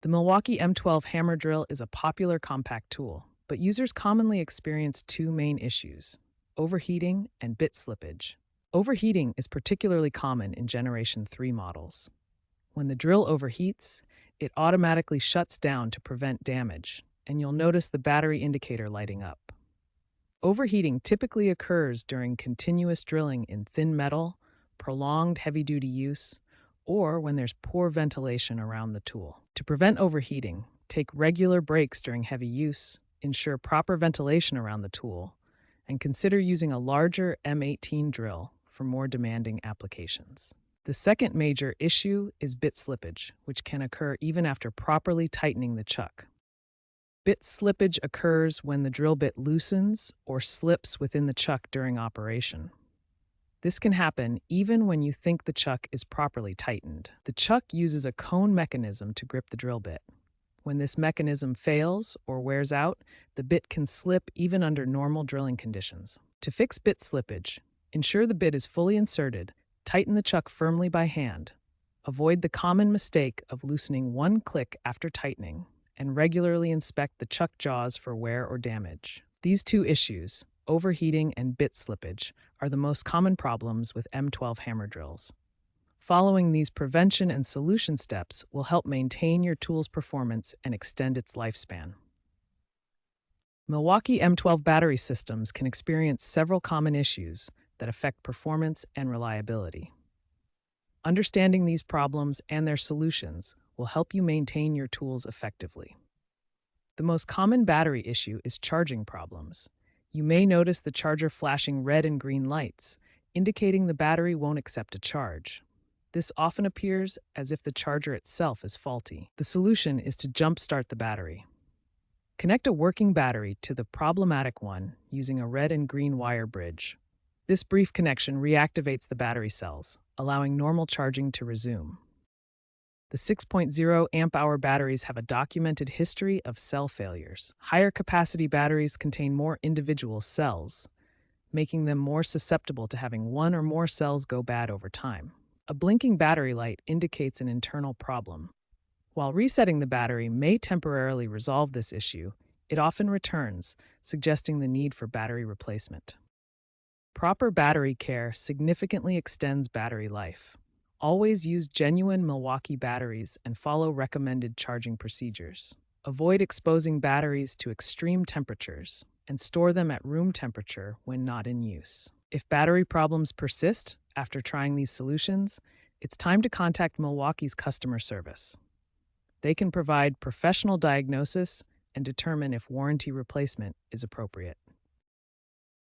The Milwaukee M12 hammer drill is a popular compact tool, but users commonly experience two main issues: overheating and bit slippage. Overheating is particularly common in Generation 3 models. When the drill overheats, it automatically shuts down to prevent damage, and you'll notice the battery indicator lighting up. Overheating typically occurs during continuous drilling in thin metal, prolonged heavy-duty use, or when there's poor ventilation around the tool. To prevent overheating, take regular breaks during heavy use, ensure proper ventilation around the tool, and consider using a larger M18 drill for more demanding applications. The second major issue is bit slippage, which can occur even after properly tightening the chuck. Bit slippage occurs when the drill bit loosens or slips within the chuck during operation. This can happen even when you think the chuck is properly tightened. The chuck uses a cone mechanism to grip the drill bit. When this mechanism fails or wears out, the bit can slip even under normal drilling conditions. To fix bit slippage, ensure the bit is fully inserted, tighten the chuck firmly by hand, avoid the common mistake of loosening one click after tightening, and regularly inspect the chuck jaws for wear or damage. These two issues, overheating and bit slippage, are the most common problems with M12 hammer drills. Following these prevention and solution steps will help maintain your tool's performance and extend its lifespan. Milwaukee M12 battery systems can experience several common issues that affect performance and reliability. Understanding these problems and their solutions will help you maintain your tools effectively. The most common battery issue is charging problems. You may notice the charger flashing red and green lights, indicating the battery won't accept a charge. This often appears as if the charger itself is faulty. The solution is to jumpstart the battery. Connect a working battery to the problematic one using a red and green wire bridge. This brief connection reactivates the battery cells, allowing normal charging to resume. The 6.0 amp-hour batteries have a documented history of cell failures. Higher capacity batteries contain more individual cells, making them more susceptible to having one or more cells go bad over time. A blinking battery light indicates an internal problem. While resetting the battery may temporarily resolve this issue, it often returns, suggesting the need for battery replacement. Proper battery care significantly extends battery life. Always use genuine Milwaukee batteries and follow recommended charging procedures. Avoid exposing batteries to extreme temperatures and store them at room temperature when not in use. If battery problems persist after trying these solutions, it's time to contact Milwaukee's customer service. They can provide professional diagnosis and determine if warranty replacement is appropriate.